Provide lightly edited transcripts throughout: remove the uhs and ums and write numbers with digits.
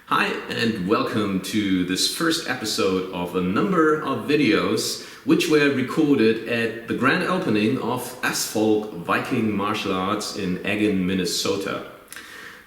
Hi and welcome to this first episode of a number of videos which were recorded at the grand opening of Asphalt Viking Martial Arts in Eggen, Minnesota.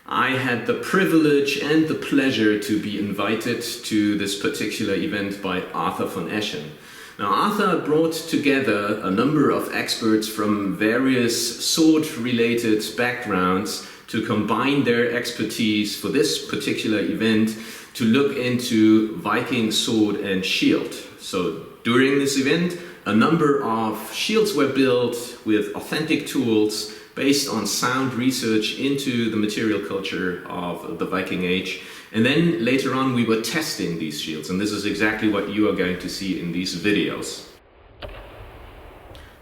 I had the privilege and the pleasure to be invited to this particular event by Arthur von Eschen. Now, Arthur brought together a number of experts from various sword-related backgrounds to combine their expertise for this particular event to look into Viking Sword and Shield. So during this event, a number of shields were built with authentic tools based on sound research into the material culture of the Viking Age. And then later on we were testing these shields, and this is exactly what you are going to see in these videos.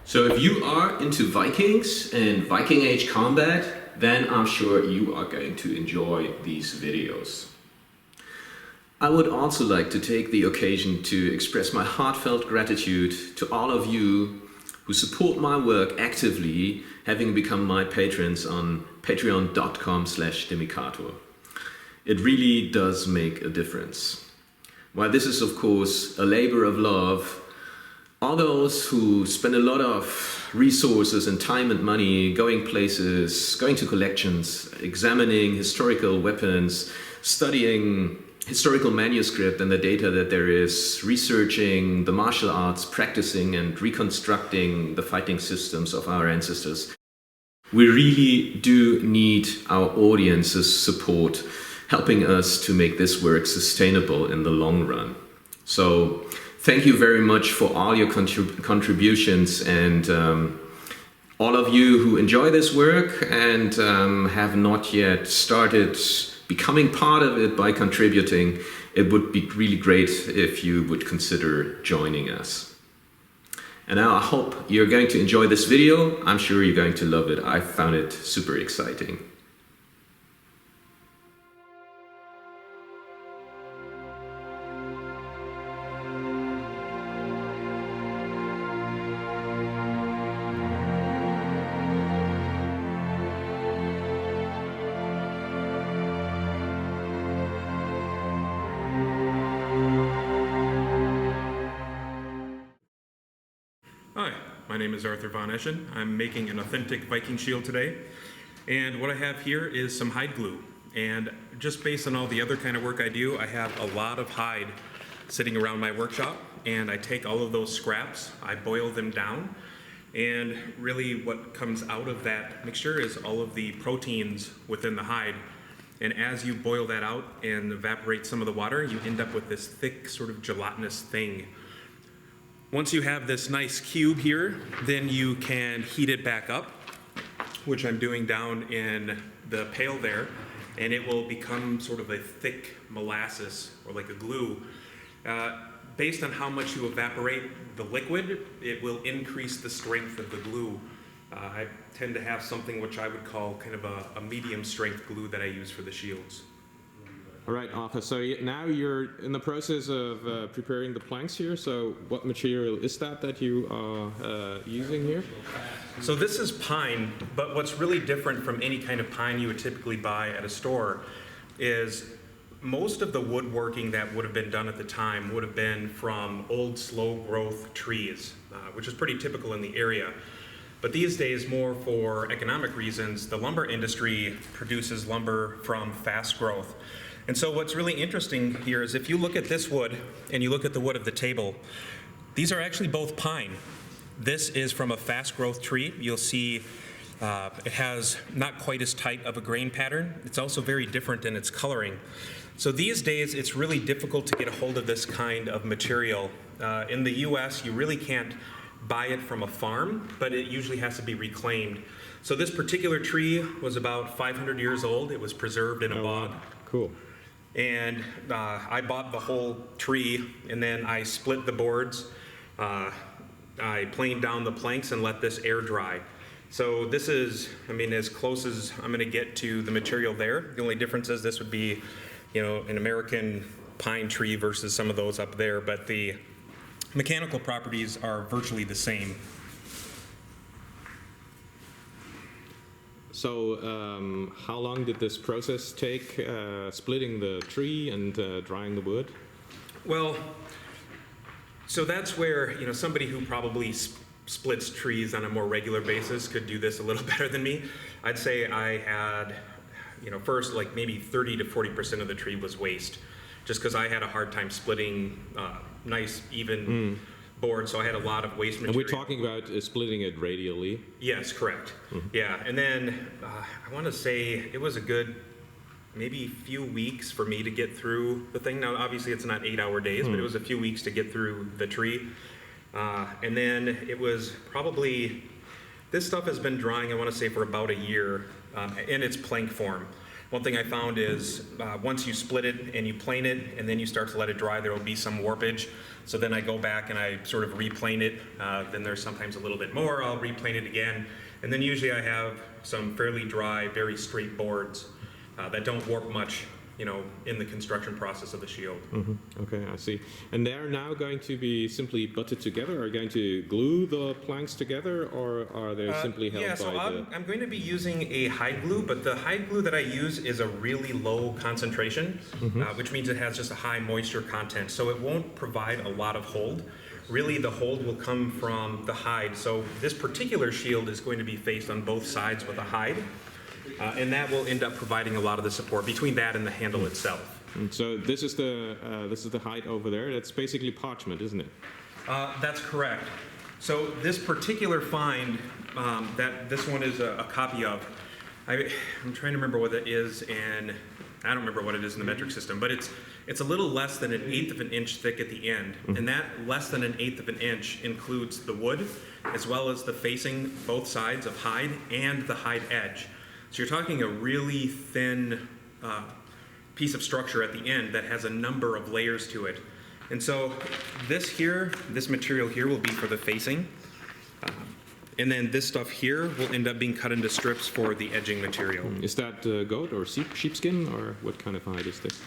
So if you are into Vikings and Viking Age combat, then I'm sure you are going to enjoy these videos. I would also like to take the occasion to express my heartfelt gratitude to all of you who support my work actively, having become my patrons on patreon.com/Dimicator. It really does make a difference. While this is of course a labor of love, all those who spend a lot of resources and time and money going places, going to collections, examining historical weapons, studying historical manuscript and the data that there is, researching the martial arts, practicing and reconstructing the fighting systems of our ancestors. We really do need our audience's support, helping us to make this work sustainable in the long run. So thank you very much for all your contributions, and all of you who enjoy this work and have not yet started becoming part of it by contributing. It would be really great if you would consider joining us. And now I hope you're going to enjoy this video. I'm sure you're going to love it. I found it super exciting. Hi, my name is Arthur von Eschen. I'm making an authentic Viking shield today. And what I have here is some hide glue. And just based on all the other kind of work I do, I have a lot of hide sitting around my workshop. And I take all of those scraps, I boil them down. And really what comes out of that mixture is all of the proteins within the hide. And as you boil that out and evaporate some of the water, you end up with this thick sort of gelatinous thing. Once you have this nice cube here, then you can heat it back up, which I'm doing down in the pail there, and it will become sort of a thick molasses or like a glue. Based on how much you evaporate the liquid, it will increase the strength of the glue. I tend to have something which I would call kind of a medium strength glue that I use for the shields. All right, Arthur, so now you're in the process of preparing the planks here. So what material is that you are using here? So this is pine, but what's really different from any kind of pine you would typically buy at a store is most of the woodworking that would have been done at the time would have been from old slow growth trees, which is pretty typical in the area. But these days, more for economic reasons, the lumber industry produces lumber from fast growth. And so what's really interesting here is if you look at this wood and you look at the wood of the table, these are actually both pine. This is from a fast growth tree. You'll see it has not quite as tight of a grain pattern. It's also very different in its coloring. So these days it's really difficult to get a hold of this kind of material. In the US you really can't buy it from a farm, but it usually has to be reclaimed. So this particular tree was about 500 years old. It was preserved in a bog. Cool. And I bought the whole tree, and then I split the boards. I planed down the planks and let this air dry. So this is, as close as I'm going to get to the material there. The only difference is this would be, an American pine tree versus some of those up there, but the mechanical properties are virtually the same. So, how long did this process take, splitting the tree and drying the wood? Well, so that's where, somebody who probably splits trees on a more regular basis could do this a little better than me. I'd say I had, first like maybe 30 to 40% of the tree was waste, just because I had a hard time splitting nice, even board, so I had a lot of waste material. And we're talking about splitting it radially. Yes, correct. Yeah, and then I want to say it was a good maybe few weeks for me to get through the thing. Now, obviously, it's not 8-hour days, but it was a few weeks to get through the tree. And then it was probably, this stuff has been drying, I want to say, for about a year in its plank form. One thing I found is once you split it and you plane it and then you start to let it dry, there will be some warpage. So then I go back and I sort of replane it. Then there's sometimes a little bit more. I'll replane it again. And then usually I have some fairly dry, very straight boards that don't warp much, in the construction process of the shield. Okay, I see. And they're now going to be simply butted together? Are you going to glue the planks together, or are they simply held by the... I'm going to be using a hide glue, but the hide glue that I use is a really low concentration, which means it has just a high moisture content, so it won't provide a lot of hold. Really, the hold will come from the hide. So this particular shield is going to be faced on both sides with a hide. And that will end up providing a lot of the support between that and the handle itself. So this is the hide over there. That's basically parchment, isn't it? That's correct. So this particular find that this one is a copy of, I'm trying to remember what it is, and I don't remember what it is in the metric system, but it's a little less than 1/8 of an inch thick at the end, and that less than 1/8 of an inch includes the wood as well as the facing both sides of hide and the hide edge. So you're talking a really thin piece of structure at the end that has a number of layers to it. And so this material here will be for the facing. And then this stuff here will end up being cut into strips for the edging material. Is that goat or sheepskin, or what kind of hide is this?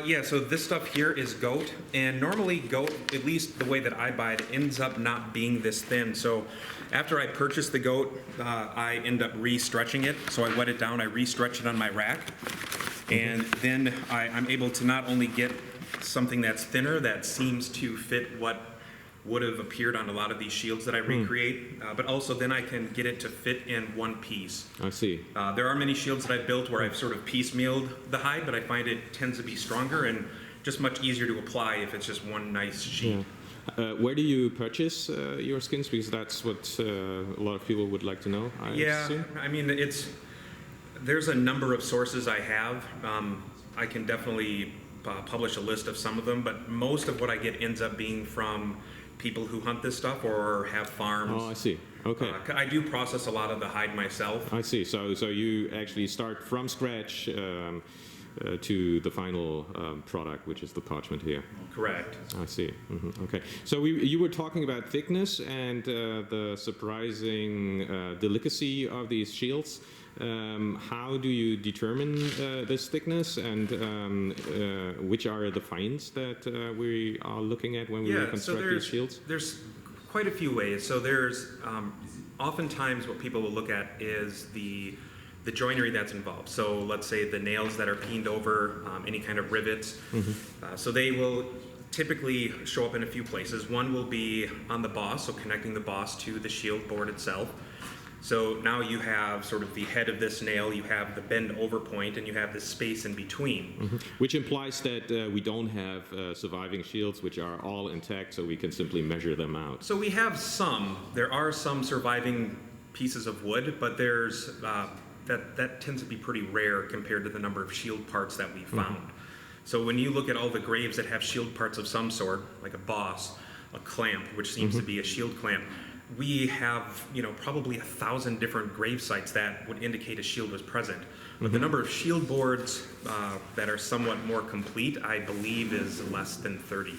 Yeah, so this stuff here is goat, and normally goat, at least the way that I buy it, ends up not being this thin. So after I purchase the goat, I end up re-stretching it. So I wet it down, I re-stretch it on my rack, and then I'm able to not only get something that's thinner that seems to fit what would have appeared on a lot of these shields that I recreate, but also then I can get it to fit in one piece. I see. There are many shields that I've built where I've sort of piecemealed the hide, but I find it tends to be stronger and just much easier to apply if it's just one nice sheet. Where do you purchase your skins? Because that's what a lot of people would like to know, I assume. I mean, there's a number of sources I have. I can definitely publish a list of some of them, but most of what I get ends up being from people who hunt this stuff or have farms. Oh, I see. Okay. I do process a lot of the hide myself. I see. So you actually start from scratch to the final product, which is the parchment here. Correct. I see. Okay. So you were talking about thickness and the surprising delicacy of these shields. How do you determine this thickness, and which are the finds that we are looking at when we construct these shields? There's quite a few ways. So there's oftentimes what people will look at is the joinery that's involved. So let's say the nails that are peened over, any kind of rivets. So they will typically show up in a few places. One will be on the boss, so connecting the boss to the shield board itself. So now you have sort of the head of this nail, you have the bend over point, and you have this space in between. Which implies that we don't have surviving shields which are all intact, so we can simply measure them out. So we have some. There are some surviving pieces of wood, but there's that tends to be pretty rare compared to the number of shield parts that we found. So when you look at all the graves that have shield parts of some sort, like a boss, a clamp, which seems to be a shield clamp, we have, probably 1,000 different grave sites that would indicate a shield was present. But the number of shield boards that are somewhat more complete, I believe, is less than 30.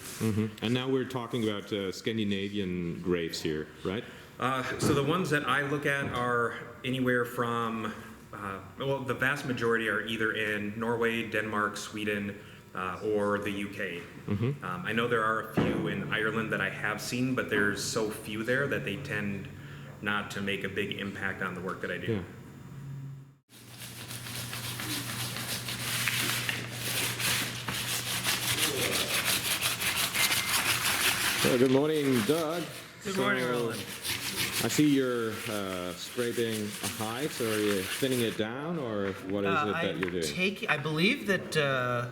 And now we're talking about Scandinavian graves here, right? So the ones that I look at are anywhere from, the vast majority are either in Norway, Denmark, Sweden, or the UK. I know there are a few in Ireland that I have seen, but there's so few there that they tend not to make a big impact on the work that I do. Good morning, Doug. Good morning, Roland. I see you're scraping a hide, so are you thinning it down, or what is it that you're doing? I believe that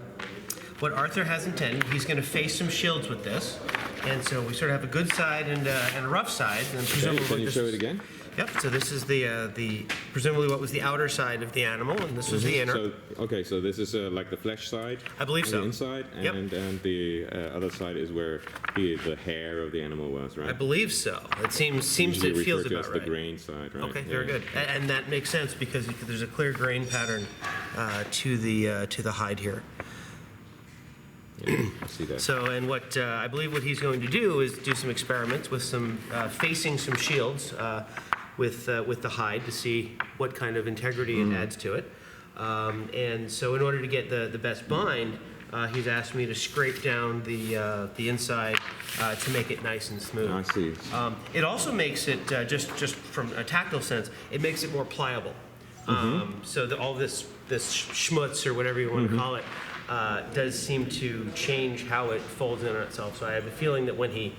what Arthur has intended, he's going to face some shields with this. And so we sort of have a good side and a rough side. And Okay, can you show it again? Yep, so this is the presumably what was the outer side of the animal, and this was the inner. So, okay, so this is like the flesh side? I believe on so. The inside, Yep. and the other side is where the hair of the animal was, right? I believe so. It seems Usually it feels referred to about as right. the grain side, right? Okay, very good. And that makes sense because there's a clear grain pattern to the hide here. Yeah, I see that. So, and what I believe what he's going to do is do some experiments with some facing some shields with the hide to see what kind of integrity it adds to it. And so, in order to get the best bind, he's asked me to scrape down the inside to make it nice and smooth. I see. It also makes it just from a tactile sense, it makes it more pliable. So all this schmutz or whatever you want to call it does seem to change how it folds in on itself. So I have a feeling that when he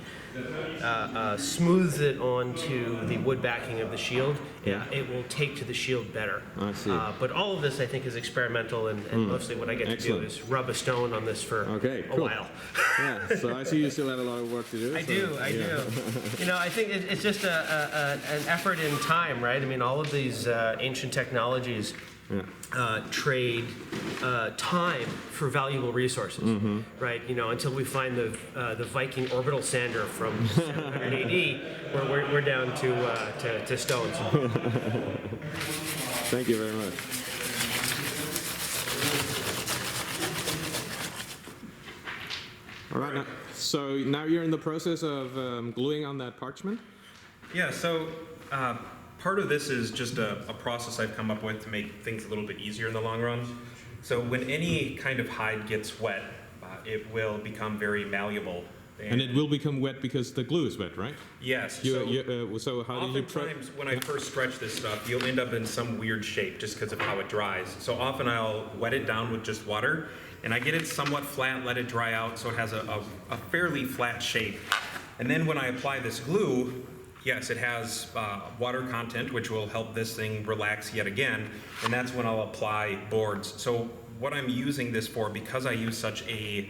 smooths it onto the wood backing of the shield, it will take to the shield better. I see. But all of this, I think, is experimental, and mostly what I get Excellent. to do is rub a stone on this for a cool. while. Yeah, so I see you still have a lot of work to do. I so, do. yeah. You know, I think it's just an effort in time, right? I mean, all of these ancient technologies trade time for valuable resources, right? You know, until we find the Viking orbital sander from 700 AD, where we're down to stones. Thank you very much. All right, so now you're in the process of gluing on that parchment? Yeah, so part of this is just a process I've come up with to make things a little bit easier in the long run. So when any kind of hide gets wet, it will become very malleable. And it will become wet because the glue is wet, right? Yes. So how do you oftentimes when I first stretch this stuff, you'll end up in some weird shape just because of how it dries. So often I'll wet it down with just water, and I get it somewhat flat, let it dry out so it has a fairly flat shape. And then when I apply this glue, yes, it has water content, which will help this thing relax yet again, and that's when I'll apply boards. So what I'm using this for, because I use such a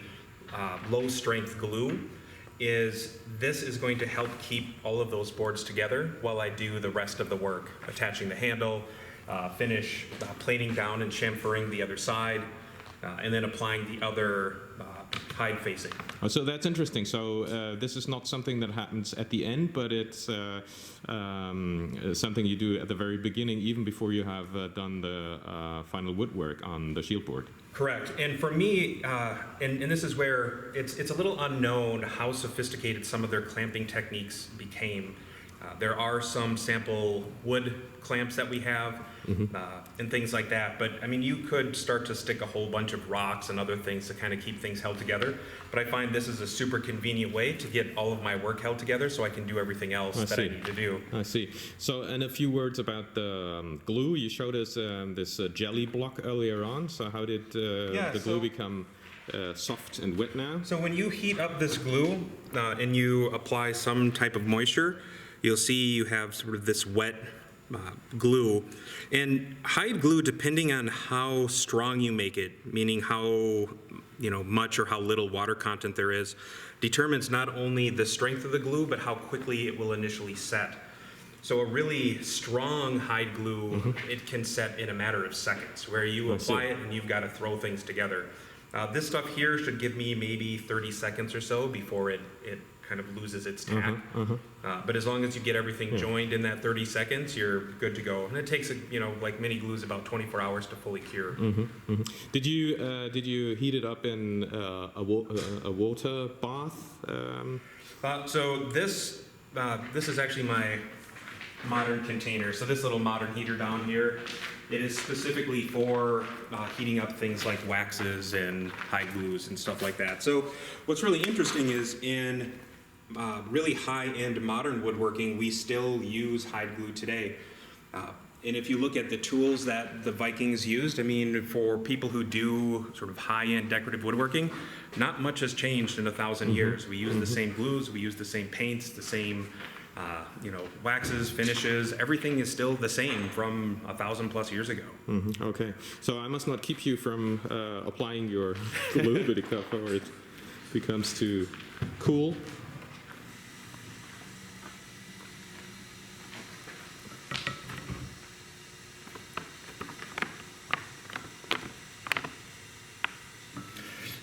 low strength glue, is this is going to help keep all of those boards together while I do the rest of the work, attaching the handle, finish planing down and chamfering the other side, and then applying the other hide facing. Oh, so that's interesting. So this is not something that happens at the end, but it's something you do at the very beginning, even before you have done the final woodwork on the shield board. Correct. And for me, and this is where it's a little unknown how sophisticated some of their clamping techniques became. There are some sample wood clamps that we have and things like that. But I mean, you could start to stick a whole bunch of rocks and other things to kind of keep things held together. But I find this is a super convenient way to get all of my work held together so I can do everything else I need to do. I see. So, and a few words about the glue. You showed us this jelly block earlier on. So how did the glue become soft and wet now? So when you heat up this glue and you apply some type of moisture, you'll see you have sort of this wet glue. And hide glue, depending on how strong you make it, meaning how much or how little water content there is, determines not only the strength of the glue, but how quickly it will initially set. So a really strong hide glue, it can set in a matter of seconds, where you apply it and you've got to throw things together. This stuff here should give me maybe 30 seconds or so before it kind of loses its tack. But as long as you get everything joined in that 30 seconds, you're good to go. And it takes, like many glues, about 24 hours to fully cure. Did you heat it up in a water bath? So this is actually my modern container. So this little modern heater down here, it is specifically for heating up things like waxes and hide glues and stuff like that. So what's really interesting is in really high-end modern woodworking, we still use hide glue today. And if you look at the tools that the Vikings used, I mean, for people who do sort of high-end decorative woodworking, not much has changed in 1,000 years. We use the same glues, we use the same paints, the same, waxes, finishes. Everything is still the same from 1,000 plus years ago. Okay, so I must not keep you from applying your glue before it becomes too cool.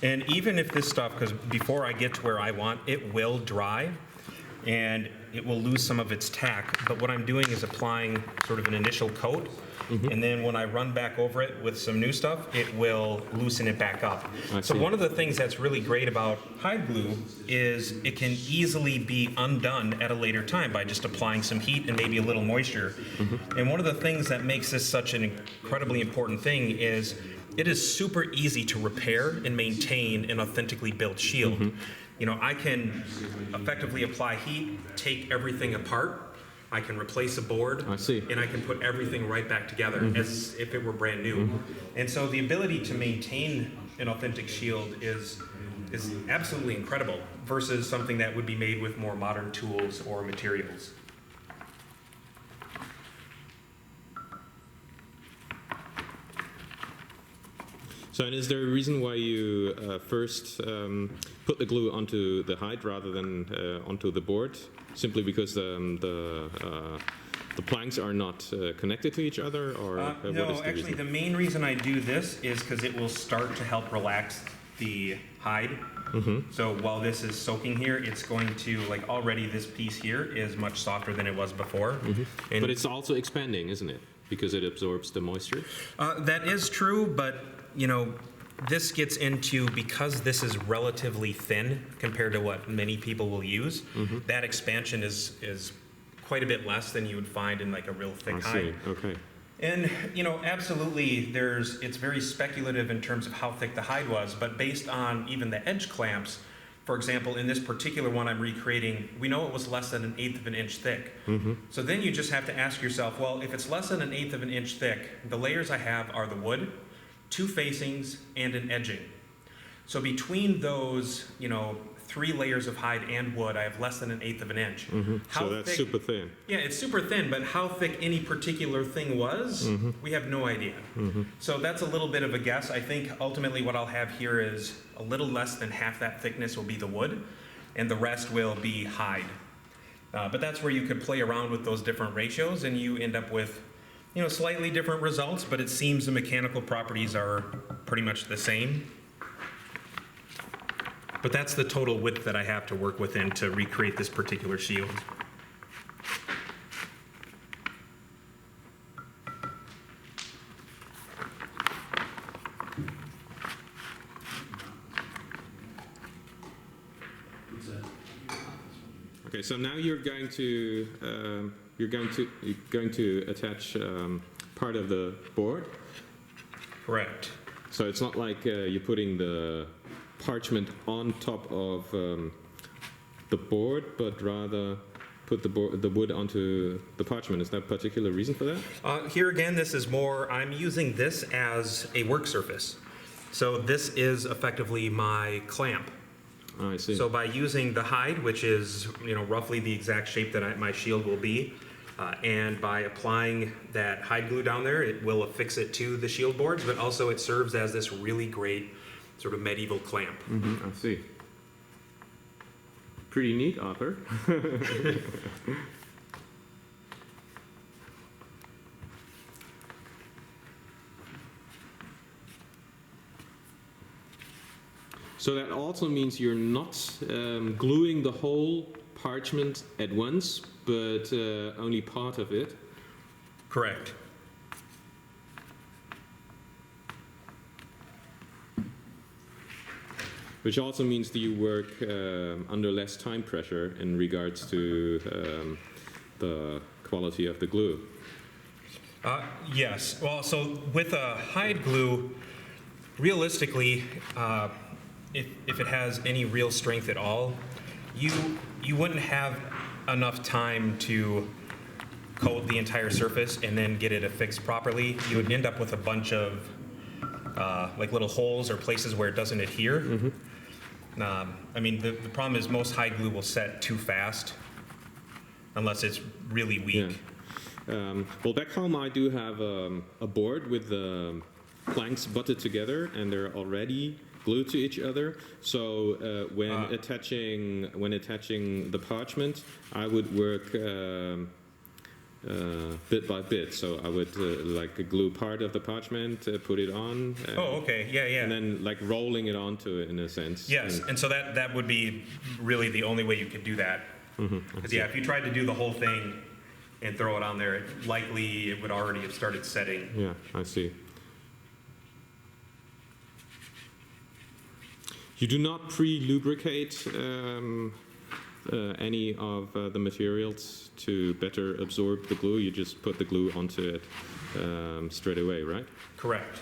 And even if this stuff, because before I get to where I want, it will dry and it will lose some of its tack. But what I'm doing is applying sort of an initial coat. And then when I run back over it with some new stuff, it will loosen it back up. So one of the things that's really great about hide glue is it can easily be undone at a later time by just applying some heat and maybe a little moisture. And one of the things that makes this such an incredibly important thing is it is super easy to repair and maintain an authentically built shield. I can effectively apply heat, take everything apart, I can replace a board, and I can put everything right back together as if it were brand new. And so the ability to maintain an authentic shield is absolutely incredible versus something that would be made with more modern tools or materials. So, and is there a reason why you first put the glue onto the hide rather than onto the board? Simply because the planks are not connected to each other, or what is no, the actually, reason? the main reason I do this is because it will start to help relax the hide. So while this is soaking here, it's going to, like, already this piece here is much softer than it was before. And But it's also expanding, isn't it? Because it absorbs the moisture. that is true, but this gets into, because this is relatively thin compared to what many people will use, that expansion is quite a bit less than you would find in like a real thick hide. Okay. And absolutely, it's very speculative in terms of how thick the hide was, but based on even the edge clamps, for example, in this particular one I'm recreating, we know it was less than 1/8 of an inch thick. So then you just have to ask yourself, well, if it's less than 1/8 of an inch thick, the layers I have are the wood, 2 facings, and an edging. So between those, 3 layers of hide and wood, I have less than 1/8 of an inch. So that's super thin. Yeah, it's super thin, but how thick any particular thing was, we have no idea. So that's a little bit of a guess. I think ultimately what I'll have here is a little less than half that thickness will be the wood, and the rest will be hide. But that's where you could play around with those different ratios, and you end up with slightly different results, but it seems the mechanical properties are pretty much the same. But that's the total width that I have to work within to recreate this particular shield. Okay, so now you're going to attach part of the board. Correct. So it's not like you're putting the parchment on top of the board, but rather put the wood onto the parchment. Is there a particular reason for that? Here again, this is more, I'm using this as a work surface. So this is effectively my clamp. Oh, I see. So by using the hide, which is roughly the exact shape that my shield will be, and by applying that hide glue down there, it will affix it to the shield boards, but also it serves as this really great sort of medieval clamp. I see. Pretty neat, Arthur. So that also means you're not gluing the whole parchment at once, but only part of it. Correct. Which also means that you work under less time pressure in regards to the quality of the glue. Yes. Well, so with a hide glue, realistically, if it has any real strength at all, you wouldn't have enough time to coat the entire surface and then get it affixed properly, you would end up with a bunch of like little holes or places where it doesn't adhere. I mean, the problem is most hide glue will set too fast unless it's really weak. Yeah. Well, back home I do have a board with the planks butted together, and they're already glued to each other. So when attaching the parchment, I would work bit by bit. So I would like glue part of the parchment, put it on. Oh, okay, yeah, yeah. And then like rolling it onto it in a sense. Yes, and so that would be really the only way you could do that. Because yeah, if you tried to do the whole thing and throw it on there, likely it would already have started setting. Yeah, I see. You do not pre-lubricate any of the materials to better absorb the glue. You just put the glue onto it straight away, right? Correct.